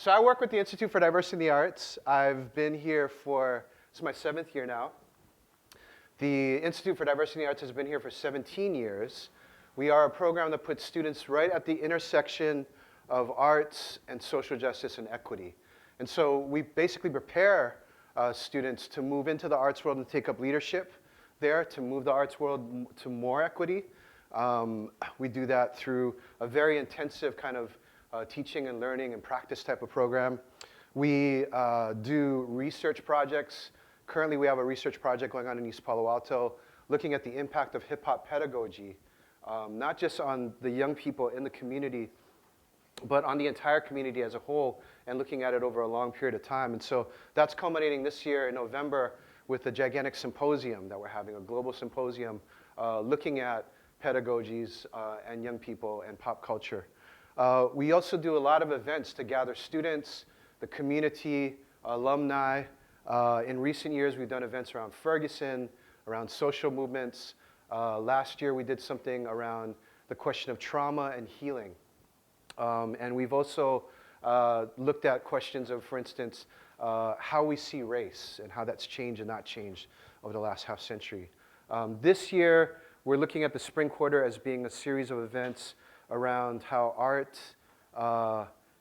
So I work with the Institute for Diversity in the Arts. I've been here for, this is my 7th year now. The Institute for Diversity in the Arts has been here for 17 years. We are a program that puts students right at the intersection of arts and social justice and equity. And so we basically prepare students to move into the arts world and take up leadership there, to move the arts world to more equity. We do that through a very intensive kind of teaching and learning and practice type of program. We do research projects. Currently, we have a research project going on in East Palo Alto looking at the impact of hip-hop pedagogy, not just on the young people in the community, but on the entire community as a whole, and looking at it over a long period of time. And so that's culminating this year in November with a gigantic symposium that we're having, a global symposium looking at pedagogies and young people and pop culture. We also do a lot of events to gather students, the community, alumni. In recent years, we've done events around Ferguson, around social movements. Last year, we did something around the question of trauma and healing. And we've also looked at questions of, for instance, how we see race and how that's changed and not changed over the last half century. This year, we're looking at the spring quarter as being a series of events around how art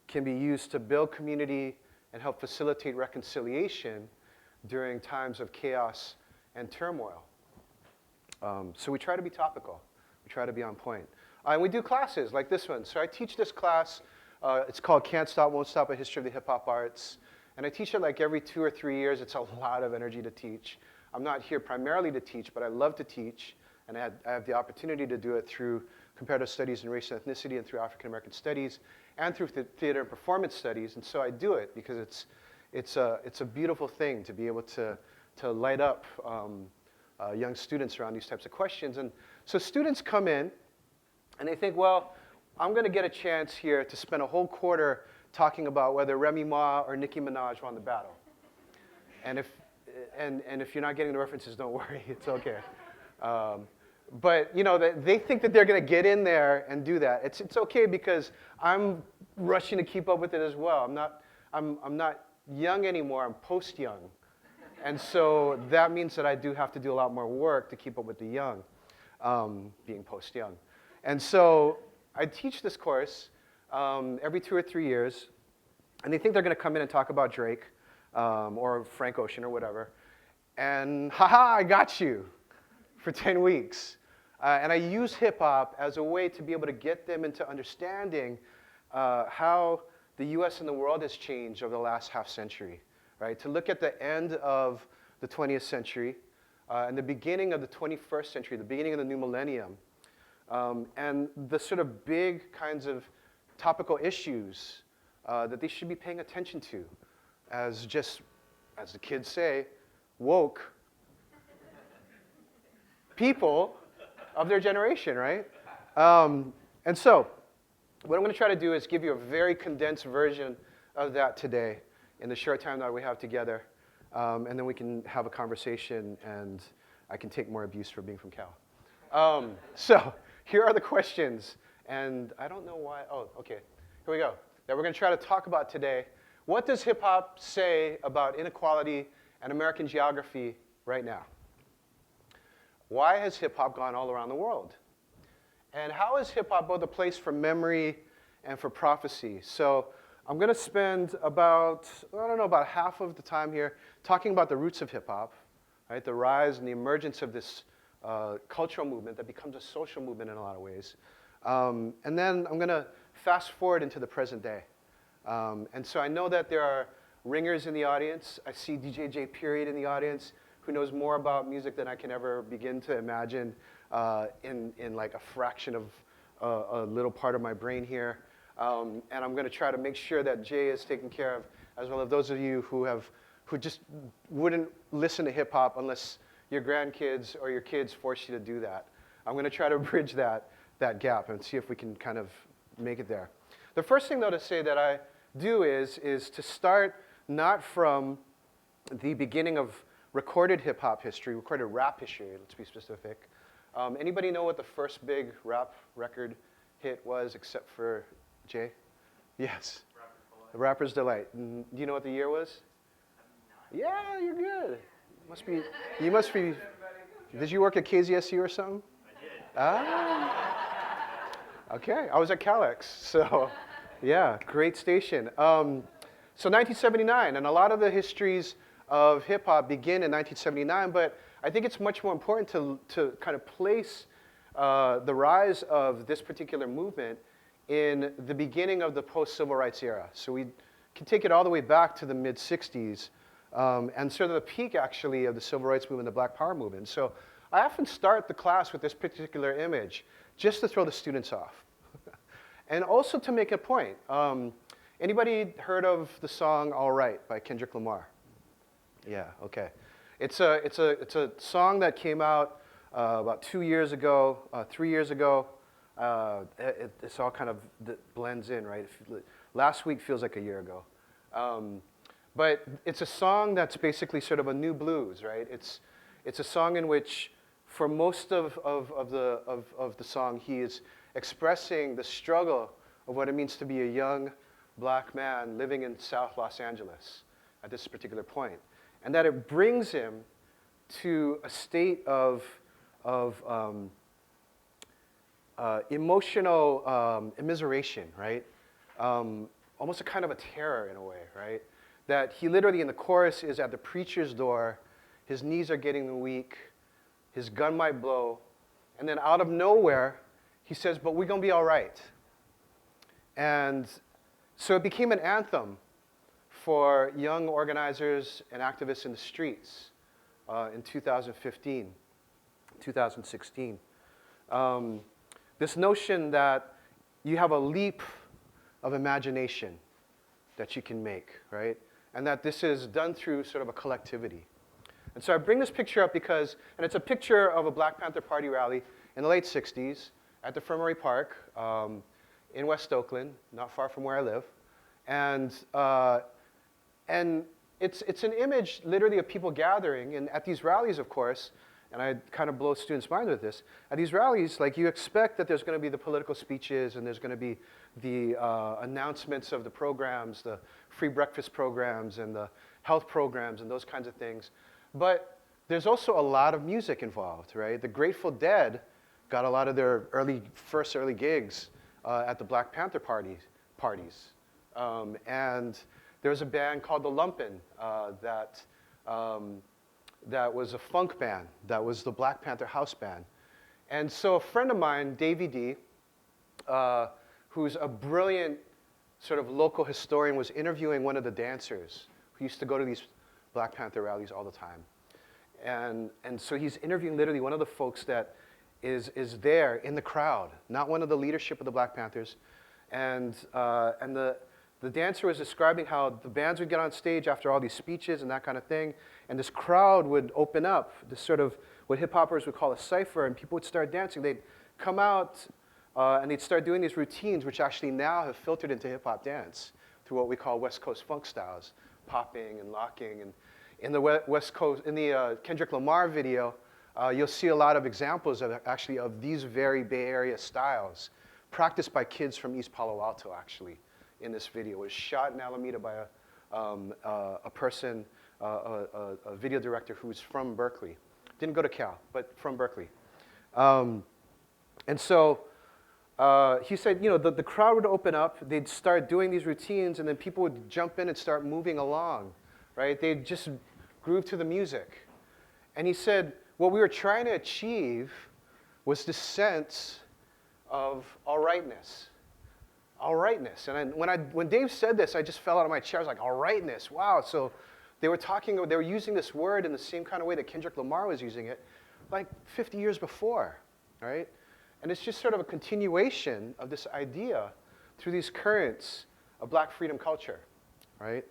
can be used to build community and help facilitate reconciliation during times of chaos and turmoil. So we try to be topical. We try to be on point. And we do classes like this one. So I teach this class. It's called Can't Stop, Won't Stop, A History of the Hip Hop Arts. And I teach it like every 2 or 3 years. It's a lot of energy to teach. I'm not here primarily to teach, but I love to teach. And I have the opportunity to do it through comparative studies in race and ethnicity and through African American studies and through theater and performance studies. And so I do it because it's a beautiful thing to be able to light up young students around these types of questions. And so students come in and they think, well, I'm going to get a chance here to spend a whole quarter talking about whether Remy Ma or Nicki Minaj won the battle. And if you're not getting the references, don't worry, it's okay. But you know, they think that they're going to get in there and do that. It's okay because I'm rushing to keep up with it as well. I'm not young anymore. I'm post-young, and so that means that I do have to do a lot more work to keep up with the young, being post-young. And so I teach this course every 2 or 3 years, and they think they're going to come in and talk about Drake or Frank Ocean or whatever, and haha, I got you. For 10 weeks. And I use hip hop as a way to be able to get them into understanding how the US and the world has changed over the last half century, right? To look at the end of the 20th century and the beginning of the 21st century, the beginning of the new millennium, and the sort of big kinds of topical issues that they should be paying attention to as just, as the kids say, woke people of their generation, right? And so what I'm going to try to do is give you a very condensed version of that today in the short time that we have together. And then we can have a conversation and I can take more abuse for being from Cal. So here are the questions. And I don't know why. Oh, OK. Here we go. That we're going to try to talk about today. What does hip hop say about inequality and American geography right now? Why has hip-hop gone all around the world? And how is hip-hop both a place for memory and for prophecy? So I'm going to spend about half of the time here talking about the roots of hip-hop, right? The rise and the emergence of this cultural movement that becomes a social movement in a lot of ways. And then I'm going to fast forward into the present day. And so I know that there are ringers in the audience. I see DJ J. Period in the audience, who knows more about music than I can ever begin to imagine in like a fraction of a little part of my brain here. And I'm going to try to make sure that Jay is taken care of, as well as those of you who just wouldn't listen to hip hop unless your grandkids or your kids force you to do that. I'm going to try to bridge that gap and see if we can kind of make it there. The first thing, though, to say that I do is to start not from the beginning of recorded hip-hop history, recorded rap history, let's be specific. Anybody know what the first big rap record hit was except for Jay? Yes. Rapid The Rapper's Delight. Do you know what the year was? Yeah, you're good. You must be, did you work at KZSU or something? I did. Ah. Okay, I was at Calex, so yeah, great station. So 1979, and a lot of the histories of hip hop begin in 1979, but I think it's much more important to kind of place the rise of this particular movement in the beginning of the post-civil rights era. So we can take it all the way back to the mid-60s, and sort of the peak, actually, of the civil rights movement, the Black Power movement. So I often start the class with this particular image, just to throw the students off. And also to make a point. Anybody heard of the song All Right by Kendrick Lamar? Yeah, okay. It's a song that came out about 2 years ago, 3 years ago. It's all kind of blends in, right? Last week feels like a year ago. But it's a song that's basically sort of a new blues, right? It's a song in which, for most of the song, he is expressing the struggle of what it means to be a young black man living in South Los Angeles at this particular point. And that it brings him to a state of emotional immiseration, right? Almost a kind of a terror in a way, right? That he literally in the chorus is at the preacher's door, his knees are getting weak, his gun might blow, and then out of nowhere, he says, but we're gonna be all right. And so it became an anthem for young organizers and activists in the streets in 2015, 2016. This notion that you have a leap of imagination that you can make, right? And that this is done through sort of a collectivity. And so I bring this picture up because, and it's a picture of a Black Panther Party rally in the late 60s at the Infirmary Park in West Oakland, not far from where I live. And it's an image literally of people gathering, and at these rallies, of course, and I kind of blow students' minds with this, at these rallies, like you expect that there's going to be the political speeches and there's going to be the announcements of the programs, the free breakfast programs and the health programs and those kinds of things. But there's also a lot of music involved, right? The Grateful Dead got a lot of their first early gigs at the Black Panther parties. And there was a band called The Lumpin' that was a funk band. That was the Black Panther house band. And so a friend of mine, Davey D, who's a brilliant sort of local historian, was interviewing one of the dancers who used to go to these Black Panther rallies all the time. And so he's interviewing literally one of the folks that is there in the crowd, not one of the leadership of the Black Panthers. And the dancer was describing how the bands would get on stage after all these speeches and that kind of thing, and this crowd would open up, this sort of what hip-hoppers would call a cipher, and people would start dancing. They'd come out and they'd start doing these routines, which actually now have filtered into hip-hop dance through what we call West Coast funk styles, popping and locking. And in the West Coast, in the Kendrick Lamar video, you'll see a lot of examples of these very Bay Area styles, practiced by kids from East Palo Alto, actually. In this video, it was shot in Alameda by a person, a video director who's from Berkeley. Didn't go to Cal, but from Berkeley. And so he said, you know, the crowd would open up, they'd start doing these routines, and then people would jump in and start moving along, right? They'd just groove to the music. And he said, what we were trying to achieve was this sense of all rightness. All rightness. And when Dave said this, I just fell out of my chair. I was like, all rightness, wow. So they were using this word in the same kind of way that Kendrick Lamar was using it like 50 years before, right? And it's just sort of a continuation of this idea through these currents of Black freedom culture, right?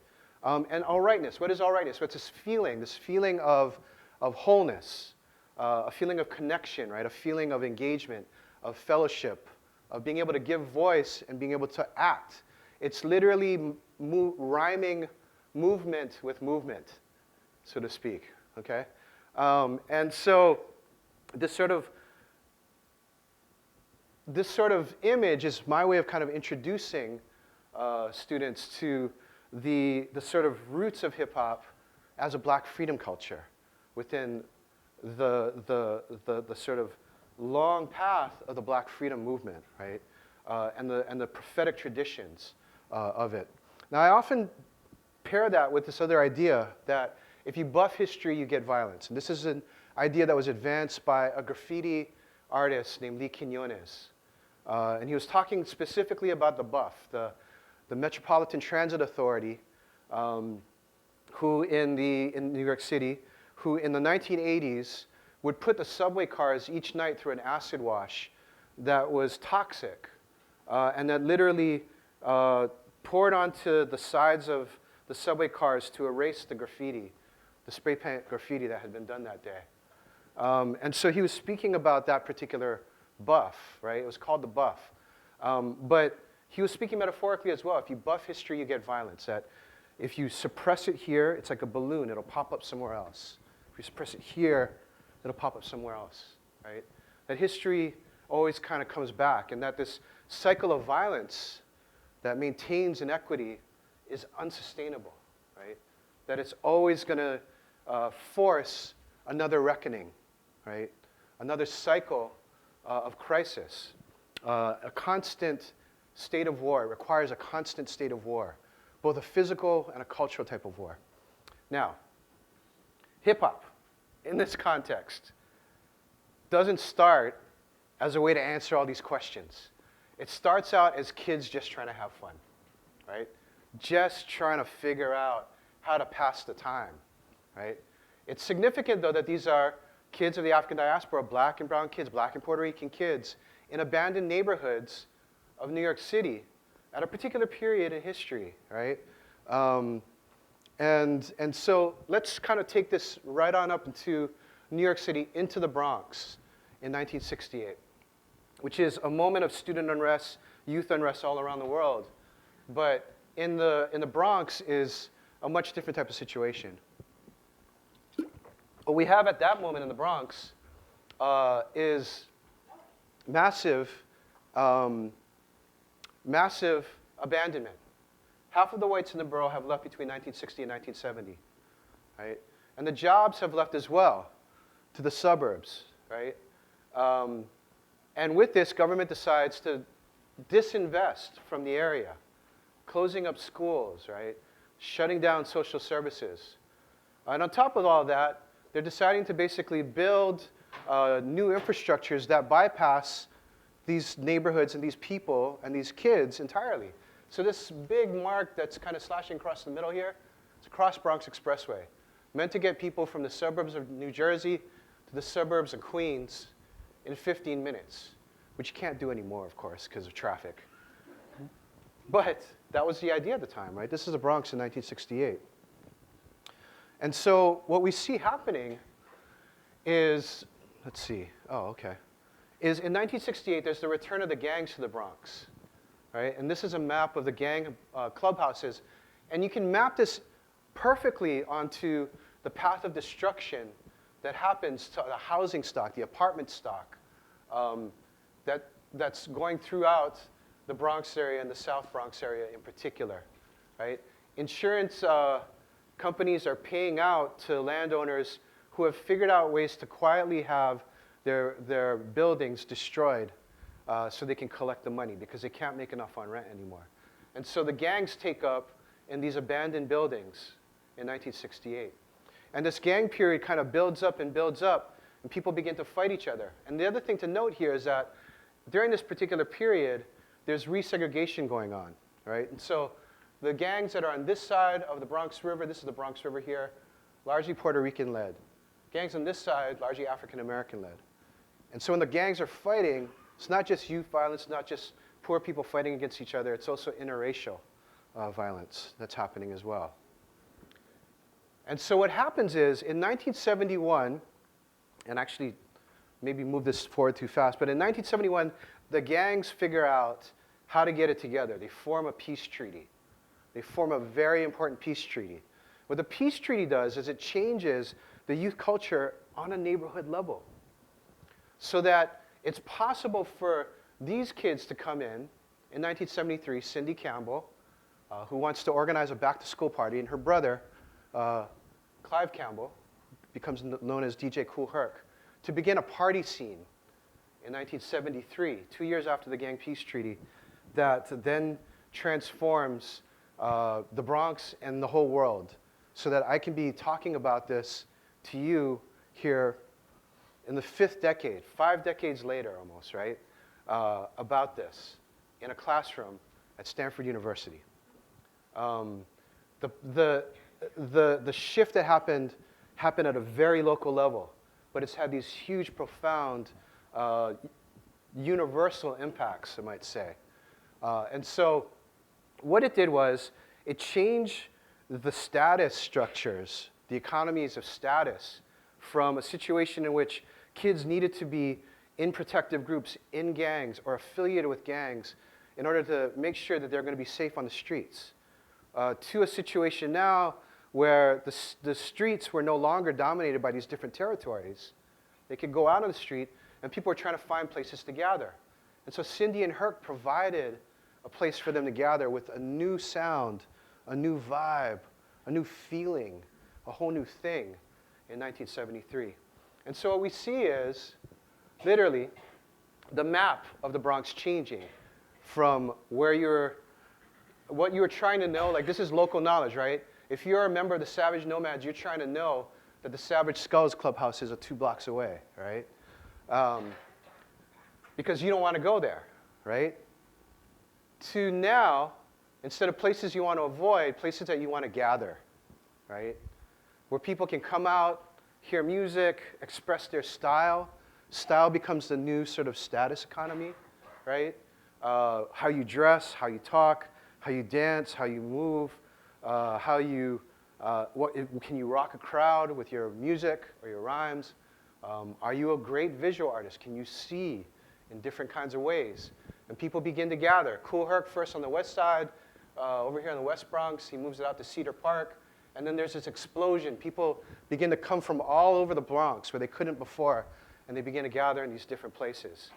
And all rightness, what is all rightness? What's this feeling of wholeness, a feeling of connection, right? A feeling of engagement, of fellowship, of being able to give voice and being able to act. It's literally rhyming movement with movement, so to speak, okay? And so this sort of image is my way of kind of introducing students to the sort of roots of hip hop as a black freedom culture within the sort of long path of the black freedom movement, right? And the prophetic traditions of it. Now, I often pair that with this other idea that if you buff history, you get violence. And this is an idea that was advanced by a graffiti artist named Lee Quinones. And he was talking specifically about the buff, the Metropolitan Transit Authority, who in New York City, who in the 1980s would put the subway cars each night through an acid wash that was toxic, and that literally poured onto the sides of the subway cars to erase the graffiti, the spray paint graffiti that had been done that day. And so he was speaking about that particular buff, right? It was called the buff. But he was speaking metaphorically as well. If you buff history, you get violence. That if you suppress it here, it's like a balloon. It'll pop up somewhere else. If you suppress it here, it'll pop up somewhere else, right? That history always kind of comes back, and that this cycle of violence that maintains inequity is unsustainable, right? That it's always going to force another reckoning, right? Another cycle of crisis. A constant state of war. It requires a constant state of war, both a physical and a cultural type of war. Now, hip-hop, in this context, doesn't start as a way to answer all these questions. It starts out as kids just trying to have fun, right? Just trying to figure out how to pass the time, right? It's significant, though, that these are kids of the African diaspora, black and brown kids, black and Puerto Rican kids, in abandoned neighborhoods of New York City at a particular period in history, right? And so let's kind of take this right on up into New York City, into the Bronx in 1968, which is a moment of student unrest, youth unrest all around the world. But in the Bronx is a much different type of situation. What we have at that moment in the Bronx is massive abandonment. Half of the whites in the borough have left between 1960 and 1970, right? And the jobs have left as well to the suburbs, right? And with this, government decides to disinvest from the area, closing up schools, right? Shutting down social services. And on top of all that, they're deciding to basically build new infrastructures that bypass these neighborhoods and these people and these kids entirely. So this big mark that's kind of slashing across the middle here, it's a Cross Bronx Expressway, meant to get people from the suburbs of New Jersey to the suburbs of Queens in 15 minutes, which you can't do anymore, of course, because of traffic. But that was the idea at the time, right? This is the Bronx in 1968. And so what we see happening is, let's see, is in 1968, there's the return of the gangs to the Bronx, right? And this is a map of the gang clubhouses. And you can map this perfectly onto the path of destruction that happens to the housing stock, the apartment stock, that's going throughout the Bronx area and the South Bronx area in particular, right? Insurance companies are paying out to landowners who have figured out ways to quietly have their buildings destroyed so they can collect the money because they can't make enough on rent anymore. And so the gangs take up in these abandoned buildings in 1968. And this gang period kind of builds up, and people begin to fight each other. And the other thing to note here is that during this particular period, there's resegregation going on, right? And so the gangs that are on this side of the Bronx River, this is the Bronx River here, largely Puerto Rican-led. Gangs on this side, largely African-American-led. And so when the gangs are fighting, it's not just youth violence, it's not just poor people fighting against each other, it's also interracial violence that's happening as well. And so what happens is, in 1971, and actually maybe move this forward too fast, but in 1971, the gangs figure out how to get it together. They form a peace treaty. They form a very important peace treaty. What the peace treaty does is it changes the youth culture on a neighborhood level so that it's possible for these kids to come in 1973, Cindy Campbell, who wants to organize a back-to-school party, and her brother, Clive Campbell, becomes known as DJ Kool Herc, to begin a party scene in 1973, 2 years after the Gang Peace Treaty, that then transforms the Bronx and the whole world, so that I can be talking about this to you here in the 5th decade, 5 decades later almost, right, about this in a classroom at Stanford University. The shift that happened at a very local level, but it's had these huge, profound, universal impacts, I might say. And so what it did was it changed the status structures, the economies of status, from a situation in which kids needed to be in protective groups, in gangs, or affiliated with gangs in order to make sure that they're going to be safe on the streets, to a situation now where the streets were no longer dominated by these different territories. They could go out on the street, and people were trying to find places to gather. And so Cindy and Herc provided a place for them to gather with a new sound, a new vibe, a new feeling, a whole new thing in 1973. And so what we see is, literally, the map of the Bronx changing from what you were trying to know, like this is local knowledge, right? If you're a member of the Savage Nomads, you're trying to know that the Savage Skulls Clubhouse is 2 blocks away, right? Because you don't want to go there, right? To now, instead of places you want to avoid, places that you want to gather, right? Where people can come out, hear music, express their style. Style becomes the new sort of status economy, right? How you dress, how you talk, how you dance, how you move, can you rock a crowd with your music or your rhymes? Are you a great visual artist? Can you see in different kinds of ways? And people begin to gather. Kool Herc first on the west side, over here in the West Bronx. He moves it out to Cedar Park. And then there's this explosion. People begin to come from all over the Bronx where they couldn't before, and they begin to gather in these different places.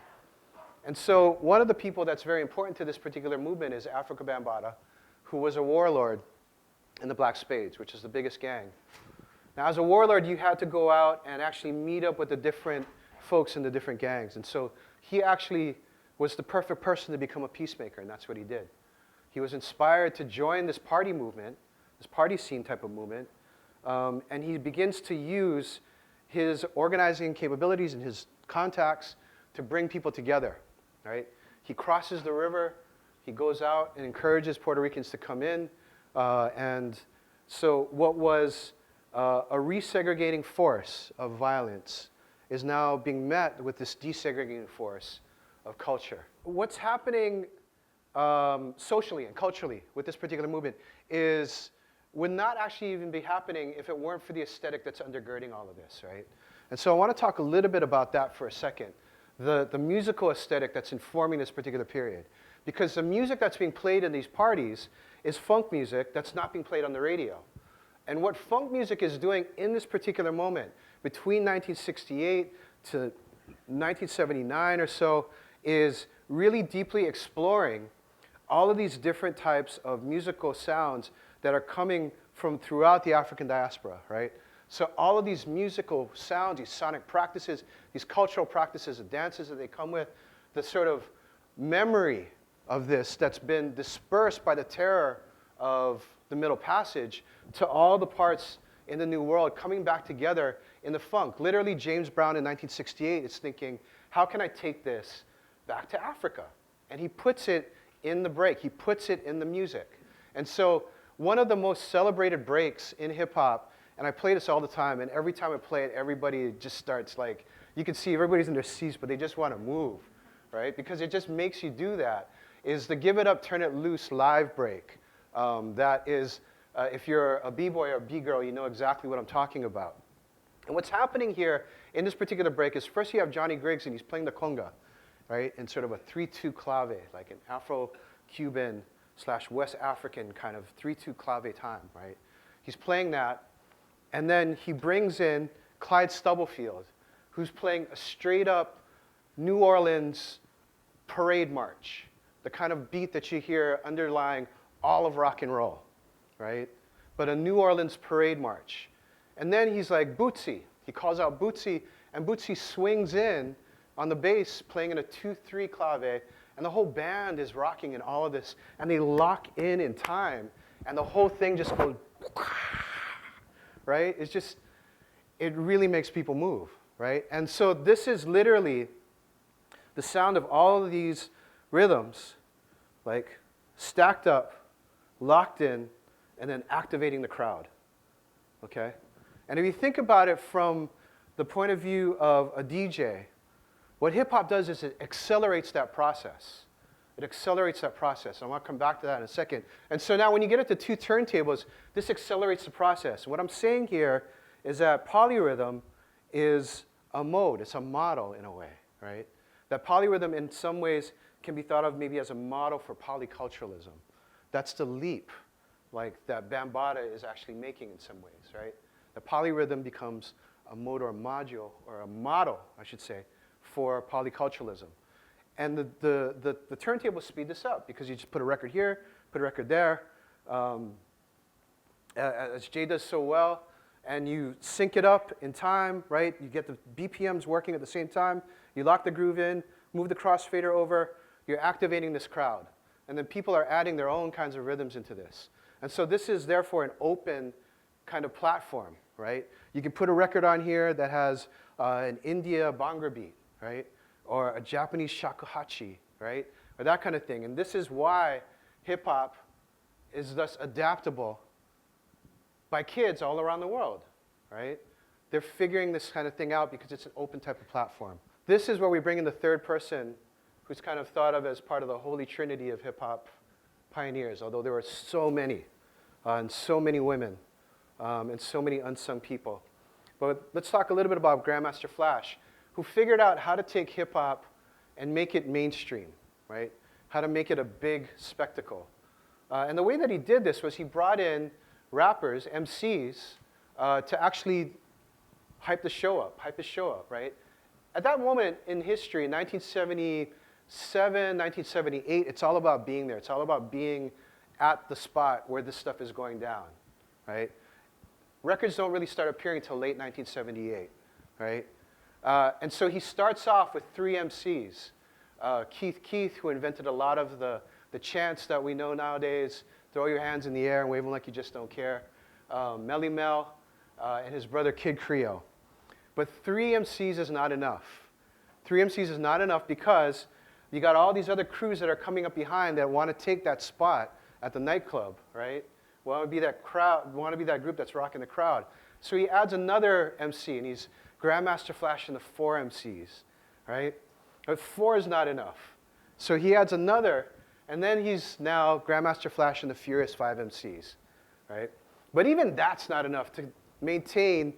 And so one of the people that's very important to this particular movement is Afrika Bambaataa, who was a warlord in the Black Spades, which is the biggest gang. Now, as a warlord, you had to go out and actually meet up with the different folks in the different gangs. And so he actually was the perfect person to become a peacemaker, and that's what he did. He was inspired to join this party movement, this party scene type of movement, and he begins to use his organizing capabilities and his contacts to bring people together, right? He crosses the river, he goes out and encourages Puerto Ricans to come in, and so what was a resegregating force of violence is now being met with this desegregating force of culture. What's happening socially and culturally with this particular movement would not actually even be happening if it weren't for the aesthetic that's undergirding all of this, right? And so I want to talk a little bit about that for a second, the musical aesthetic that's informing this particular period. Because the music that's being played in these parties is funk music that's not being played on the radio. And what funk music is doing in this particular moment, between 1968 to 1979 or so, is really deeply exploring all of these different types of musical sounds that are coming from throughout the African diaspora, right? So all of these musical sounds, these sonic practices, these cultural practices and dances that they come with, the sort of memory of this that's been dispersed by the terror of the Middle Passage to all the parts in the New World coming back together in the funk. Literally, James Brown in 1968 is thinking, how can I take this back to Africa? And he puts it in the break. He puts it in the music. And so one of the most celebrated breaks in hip-hop, and I play this all the time, and every time I play it, everybody just starts like, you can see everybody's in their seats, but they just want to move, right? Because it just makes you do that, is the Give It Up, Turn It Loose live break. That is, if you're a B-boy or a B-girl, you know exactly what I'm talking about. And what's happening here in this particular break is first you have Johnny Griggs, and he's playing the conga, right, in sort of a 3-2 clave, like an Afro-Cuban / West African kind of 3-2 clave time, right? He's playing that, and then he brings in Clyde Stubblefield, who's playing a straight-up New Orleans parade march, the kind of beat that you hear underlying all of rock and roll, right? But a New Orleans parade march. And then he's like, Bootsy. He calls out Bootsy, and Bootsy swings in on the bass, playing in a 2/3 clave, and the whole band is rocking in all of this, and they lock in time, and the whole thing just goes, right? It's just, it really makes people move, right? And so this is literally the sound of all of these rhythms, like stacked up, locked in, and then activating the crowd, okay? And if you think about it from the point of view of a DJ, what hip-hop does is it accelerates that process. It accelerates that process. I want to come back to that in a second. And so now when you get it to two turntables, this accelerates the process. What I'm saying here is that polyrhythm is a mode. It's a model in a way, right? That polyrhythm in some ways can be thought of maybe as a model for polyculturalism. That's the leap, like that Bambaataa is actually making in some ways, right? The polyrhythm becomes a mode or a module, or a model, I should say, for polyculturalism. And the turntables speed this up because you just put a record here, put a record there, as Jay does so well, and you sync it up in time, right? You get the BPMs working at the same time, you lock the groove in, move the crossfader over, you're activating this crowd. And then people are adding their own kinds of rhythms into this. And so this is therefore an open kind of platform, right? You can put a record on here that has an India Bhangra beat, right? Or a Japanese shakuhachi, right? Or that kind of thing. And this is why hip-hop is thus adaptable by kids all around the world, right? They're figuring this kind of thing out because it's an open type of platform. This is where we bring in the third person who's kind of thought of as part of the holy trinity of hip-hop pioneers, although there were so many, and so many women, and so many unsung people. But let's talk a little bit about Grandmaster Flash, who figured out how to take hip-hop and make it mainstream, right? How to make it a big spectacle. And the way that he did this was he brought in rappers, MCs, to actually hype the show up, right? At that moment in history, in 1977, 1978, it's all about being there. It's all about being at the spot where this stuff is going down, right? Records don't really start appearing until late 1978, right? And so he starts off with three MCs. Keith, who invented a lot of the chants that we know nowadays, throw your hands in the air and wave them like you just don't care. Melly Mel, and his brother Kid Creole. But three MCs is not enough. Three MCs is not enough because you got all these other crews that are coming up behind that want to take that spot at the nightclub, right? Want to be that crowd, want to be that group that's rocking the crowd. So he adds another MC, and he's Grandmaster Flash and the four MCs, right? But four is not enough. So he adds another, and then he's now Grandmaster Flash and the Furious Five MCs, right? But even that's not enough to maintain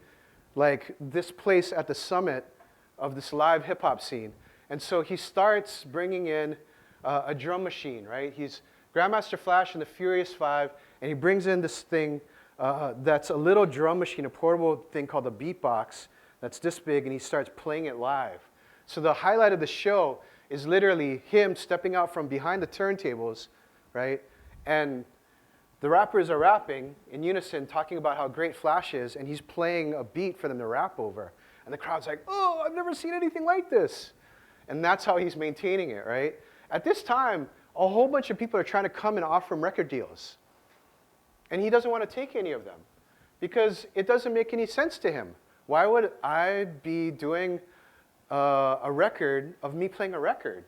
like this place at the summit of this live hip hop scene. And so he starts bringing in a drum machine, right? He's Grandmaster Flash and the Furious Five, and he brings in this thing that's a little drum machine, a portable thing called a beatbox that's this big, and he starts playing it live. So the highlight of the show is literally him stepping out from behind the turntables, right? And the rappers are rapping in unison, talking about how great Flash is, and he's playing a beat for them to rap over. And the crowd's like, oh, I've never seen anything like this. And that's how he's maintaining it, right? At this time, a whole bunch of people are trying to come and offer him record deals. And he doesn't want to take any of them because it doesn't make any sense to him. Why would I be doing a record of me playing a record?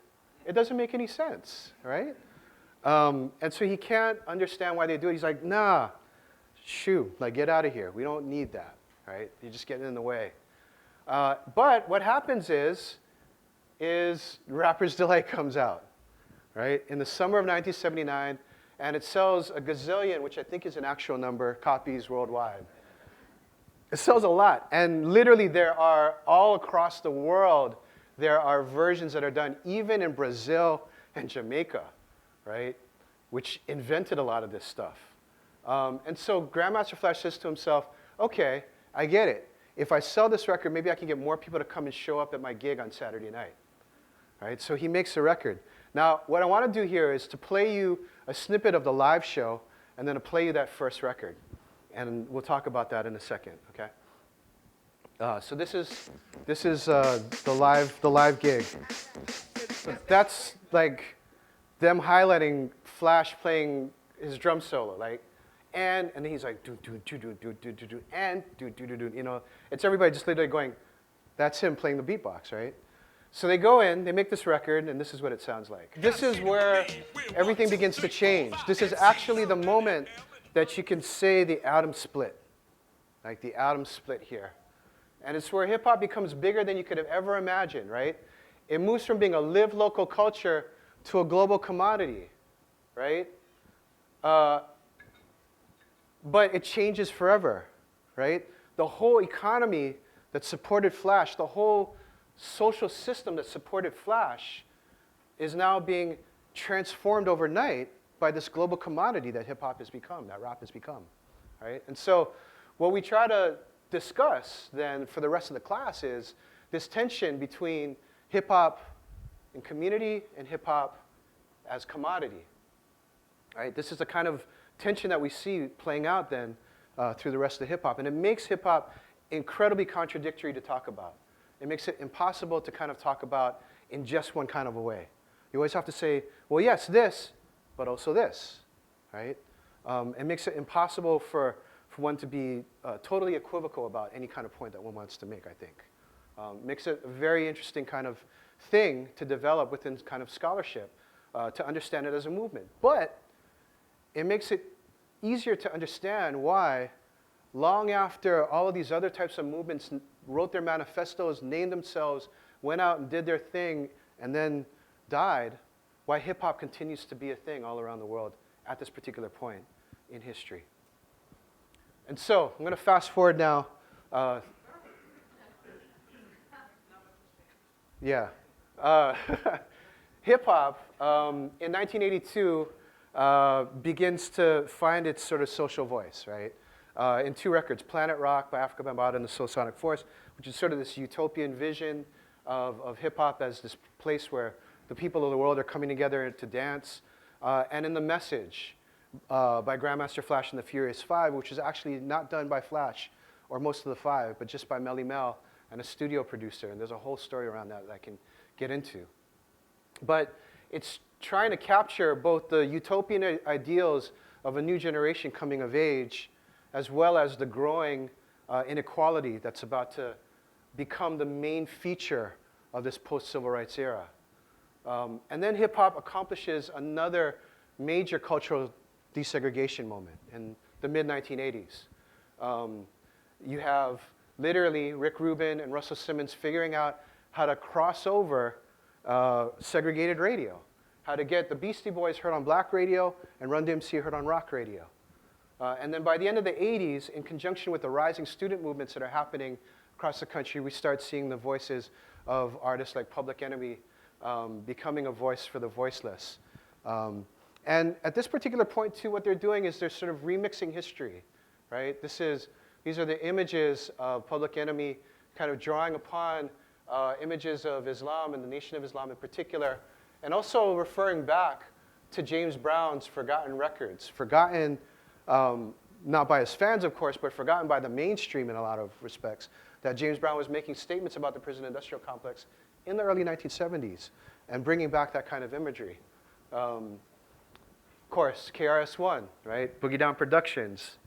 It doesn't make any sense, right? And so he can't understand why they do it. He's like, nah, shoo, like get out of here. We don't need that, right? You're just getting in the way. But what happens is Rapper's Delight comes out, right? In the summer of 1979, and it sells a gazillion, which I think is an actual number, copies worldwide. It sells a lot, and literally there are, all across the world, there are versions that are done, even in Brazil and Jamaica, right? Which invented a lot of this stuff. And so Grandmaster Flash says to himself, okay, I get it. If I sell this record, maybe I can get more people to come and show up at my gig on Saturday night, right? So he makes a record. Now, what I want to do here is to play you a snippet of the live show, and then to play you that first record. And we'll talk about that in a second, okay? So this is the live gig. So that's like them highlighting Flash playing his drum solo, like, and then he's like do do do do do do do do and do do do do. You know, it's everybody just literally going. That's him playing the beatbox, right? So they go in, they make this record, and this is what it sounds like. This is where everything begins to change. This is actually the moment that you can say the atom split, like the atom split here. And it's where hip hop becomes bigger than you could have ever imagined, right? It moves from being a live local culture to a global commodity, right? But it changes forever, right? The whole economy that supported Flash, the whole social system that supported Flash is now being transformed overnight by this global commodity that hip hop has become, that rap has become, right? And so what we try to discuss then for the rest of the class is this tension between hip hop and community and hip hop as commodity, right? This is the kind of tension that we see playing out then through the rest of hip hop, and it makes hip hop incredibly contradictory to talk about. It makes it impossible to kind of talk about in just one kind of a way. You always have to say, well, yes, this, but also this, right? It makes it impossible for one to be totally equivocal about any kind of point that one wants to make, I think. Makes it a very interesting kind of thing to develop within kind of scholarship, to understand it as a movement. But it makes it easier to understand why, long after all of these other types of movements wrote their manifestos, named themselves, went out and did their thing, and then died, why hip-hop continues to be a thing all around the world at this particular point in history. And so, I'm going to fast forward now. Hip-hop, in 1982, begins to find its sort of social voice, right? In two records, Planet Rock by Afrika Bambaataa and the Soul Sonic Force, which is sort of this utopian vision of hip-hop as this place where the people of the world are coming together to dance. And in The Message by Grandmaster, Flash, and the Furious Five, which is actually not done by Flash or most of the Five, but just by Melly Mel and a studio producer. And there's a whole story around that I can get into. But it's trying to capture both the utopian ideals of a new generation coming of age, as well as the growing inequality that's about to become the main feature of this post-civil rights era. And then hip-hop accomplishes another major cultural desegregation moment in the mid-1980s. You have literally Rick Rubin and Russell Simmons figuring out how to cross over segregated radio, how to get the Beastie Boys heard on black radio and Run DMC heard on rock radio. And then by the end of the 80s, in conjunction with the rising student movements that are happening across the country, we start seeing the voices of artists like Public Enemy becoming a voice for the voiceless. And at this particular point, too, what they're doing is they're sort of remixing history, right? These are the images of Public Enemy kind of drawing upon images of Islam and the Nation of Islam in particular, and also referring back to James Brown's forgotten records, forgotten not by his fans, of course, but forgotten by the mainstream in a lot of respects, that James Brown was making statements about the prison-industrial complex in the early 1970s and bringing back that kind of imagery. Of course, KRS-One, right? Boogie Down Productions,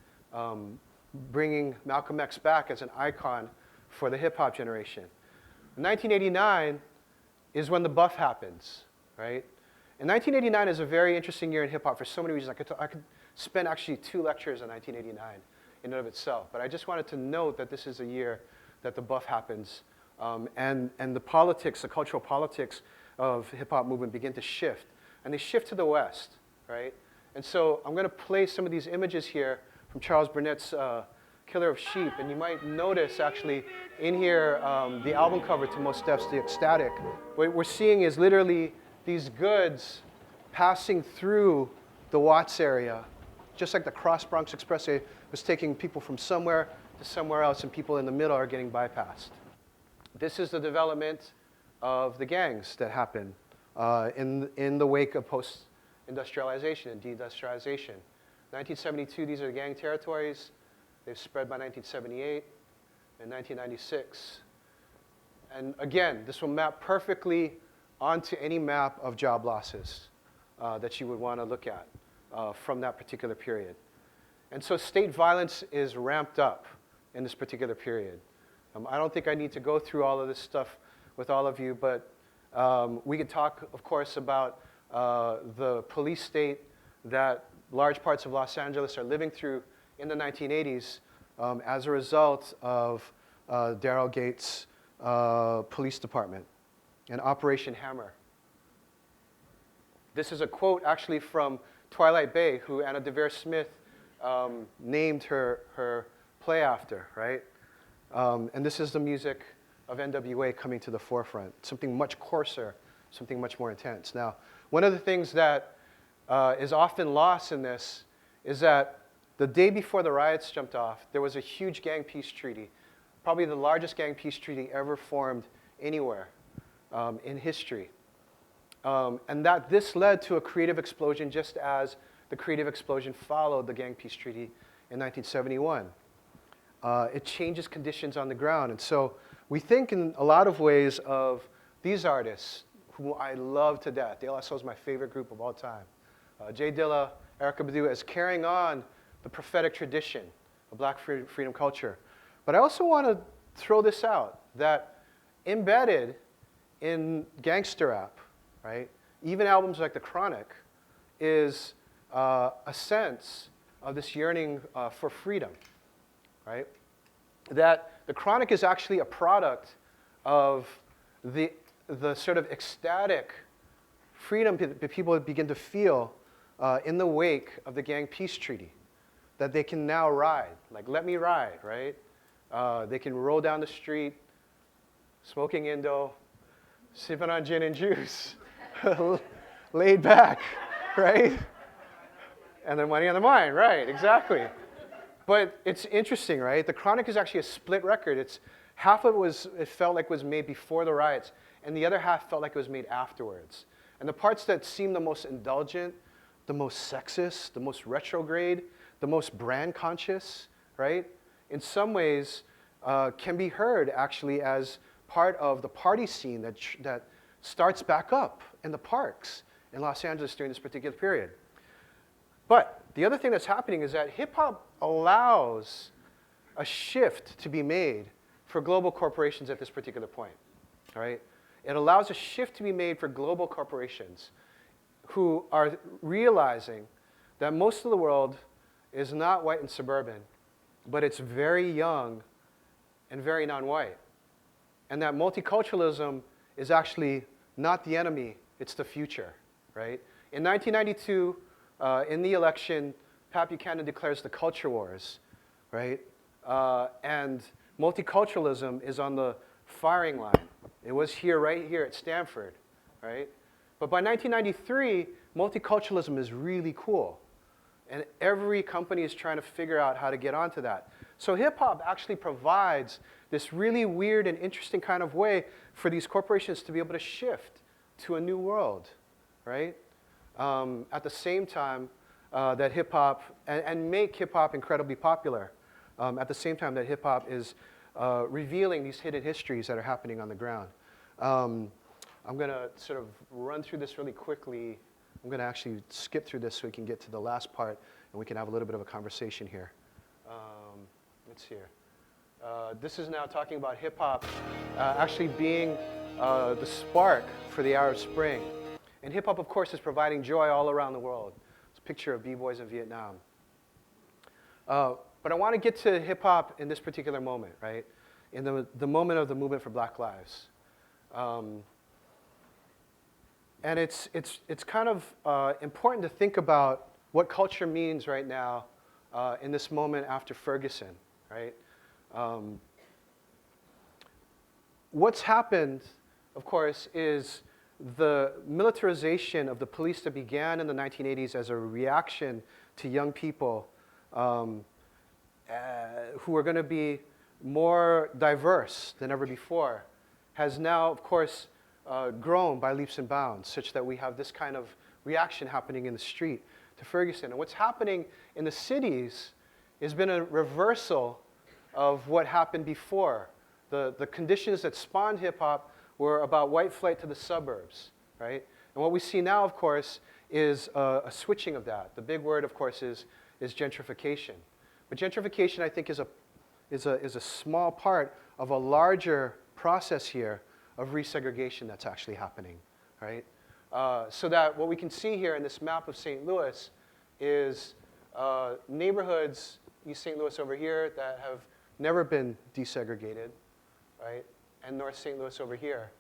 bringing Malcolm X back as an icon for the hip-hop generation. 1989 is when the buff happens, right? And 1989 is a very interesting year in hip-hop for so many reasons. I could spend actually 2 lectures on 1989 in and of itself, but I just wanted to note that this is a year that the buff happens, and the politics, the cultural politics of hip-hop movement begin to shift, and they shift to the West, right? And so I'm going to play some of these images here from Charles Burnett's Killer of Sheep, and you might notice actually in here the album cover to Mos Def's The Ecstatic. What we're seeing is literally these goods passing through the Watts area, just like the Cross Bronx Expressway was taking people from somewhere to somewhere else, and people in the middle are getting bypassed. This is the development of the gangs that happen in the wake of post-industrialization and deindustrialization. 1972, these are the gang territories. They've spread by 1978 and 1996. And again, this will map perfectly onto any map of job losses that you would want to look at from that particular period. And so state violence is ramped up in this particular period. I don't think I need to go through all of this stuff with all of you, but we could talk, of course, about the police state that large parts of Los Angeles are living through in the 1980s as a result of Daryl Gates' police department and Operation Hammer. This is a quote actually from Twilight Bay, who Anna Devere Smith named her play after, right? And this is the music of NWA coming to the forefront, something much coarser, something much more intense. Now, one of the things that is often lost in this is that the day before the riots jumped off, there was a huge gang peace treaty, probably the largest gang peace treaty ever formed anywhere in history. And that this led to a creative explosion just as the creative explosion followed the gang peace treaty in 1971. It changes conditions on the ground. And so we think in a lot of ways of these artists who I love to death. De La Soul is my favorite group of all time. Jay Dilla, Erykah Badu as carrying on the prophetic tradition of black freedom culture. But I also want to throw this out, that embedded in gangster rap, right, even albums like The Chronic, is a sense of this yearning for freedom, right? That The Chronic is actually a product of the sort of ecstatic freedom that people begin to feel in the wake of the gang peace treaty, that they can now ride, like let me ride, right? They can roll down the street, smoking Indo, sipping on gin and juice, laid back, right? And then money on the mind, right, exactly. But it's interesting, right? The Chronic is actually a split record. It's half of it felt like was made before the riots, and the other half felt like it was made afterwards. And the parts that seem the most indulgent, the most sexist, the most retrograde, the most brand conscious, right, in some ways can be heard actually as part of the party scene that starts back up in the parks in Los Angeles during this particular period. But the other thing that's happening is that hip-hop allows a shift to be made for global corporations at this particular point, right? It allows a shift to be made for global corporations who are realizing that most of the world is not white and suburban, but it's very young and very non-white. And that multiculturalism is actually not the enemy, it's the future, right? In 1992, in the election, Pat Buchanan declares the culture wars, right? And multiculturalism is on the firing line. It was here, right here at Stanford, right? But by 1993, multiculturalism is really cool. And every company is trying to figure out how to get onto that. So hip-hop actually provides this really weird and interesting kind of way for these corporations to be able to shift to a new world, right? At the same time that hip-hop, and make hip-hop incredibly popular, at the same time that hip-hop is revealing these hidden histories that are happening on the ground. I'm going to sort of run through this really quickly. I'm going to actually skip through this so we can get to the last part and we can have a little bit of a conversation here. Let's see here. This is now talking about hip-hop actually being the spark for the Arab Spring. And hip-hop, of course, is providing joy all around the world. It's a picture of b-boys in Vietnam. But I want to get to hip-hop in this particular moment, right? In the moment of the movement for Black Lives. And it's kind of important to think about what culture means right now in this moment after Ferguson, right? What's happened, of course, is the militarization of the police that began in the 1980s as a reaction to young people who are going to be more diverse than ever before has now, of course, grown by leaps and bounds, such that we have this kind of reaction happening in the street to Ferguson. And what's happening in the cities has been a reversal of what happened before. The conditions that spawned hip-hop were about white flight to the suburbs, right? And what we see now, of course, is a switching of that. The big word, of course, is gentrification. But gentrification, I think, is a small part of a larger process here of resegregation that's actually happening, right? So that what we can see here in this map of St. Louis is neighborhoods, East St. Louis over here, that have never been desegregated, right? And North St. Louis over here.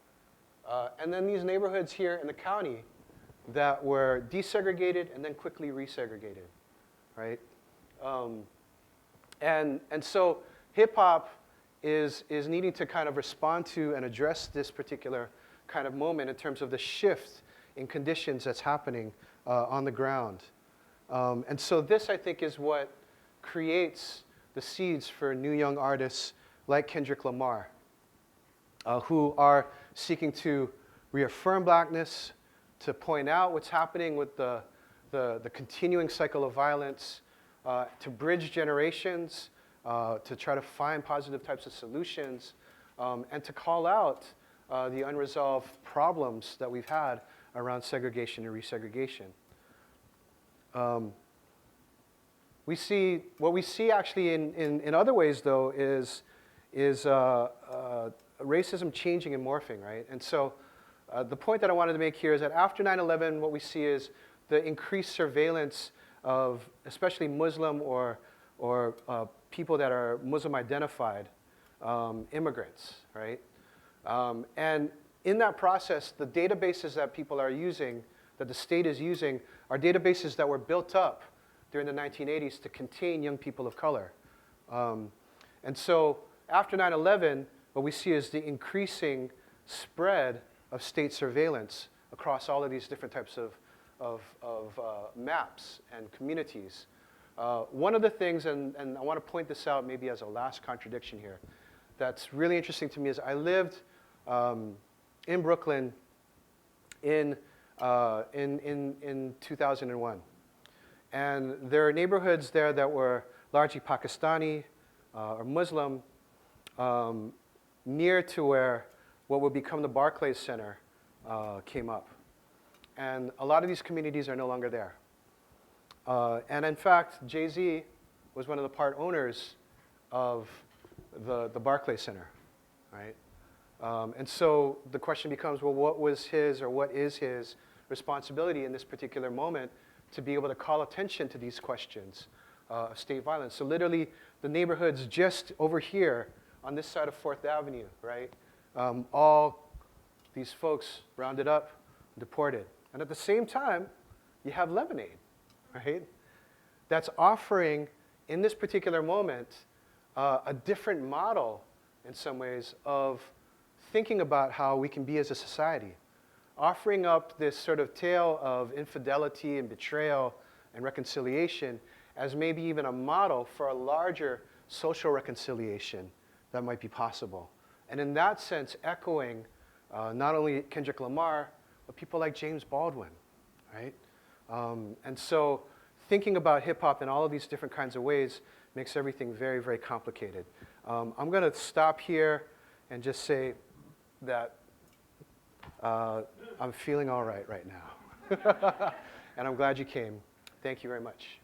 And then these neighborhoods here in the county that were desegregated and then quickly resegregated, right? And so hip-hop is needing to kind of respond to and address this particular kind of moment in terms of the shift in conditions that's happening on the ground. And so this, I think, is what creates the seeds for new young artists like Kendrick Lamar, who are seeking to reaffirm blackness, to point out what's happening with the continuing cycle of violence, to bridge generations, to try to find positive types of solutions, and to call out the unresolved problems that we've had around segregation and resegregation. What we see actually in other ways, though, is racism changing and morphing, right? And so the point that I wanted to make here is that after 9/11, what we see is the increased surveillance of especially Muslim or people that are Muslim identified immigrants, right? And in that process, the databases that people are using, that the state is using, are databases that were built up during the 1980s to contain young people of color. And so after 9/11, what we see is the increasing spread of state surveillance across all of these different types of maps and communities. One of the things, and I want to point this out maybe as a last contradiction here, that's really interesting to me is I lived in Brooklyn in 2001. And there are neighborhoods there that were largely Pakistani or Muslim, near to where what would become the Barclays Center came up. And a lot of these communities are no longer there. And in fact, Jay-Z was one of the part owners of the Barclays Center, right? And so the question becomes, well, what was his or what is his responsibility in this particular moment to be able to call attention to these questions of state violence? So literally, the neighborhoods just over here on this side of 4th Avenue, right? All these folks rounded up, deported. And at the same time, you have Lemonade, right? That's offering, in this particular moment, a different model, in some ways, of thinking about how we can be as a society. Offering up this sort of tale of infidelity and betrayal and reconciliation as maybe even a model for a larger social reconciliation that might be possible. And in that sense, echoing not only Kendrick Lamar, but people like James Baldwin, right? And so thinking about hip-hop in all of these different kinds of ways makes everything very, very complicated. I'm going to stop here and just say that I'm feeling all right now. And I'm glad you came. Thank you very much.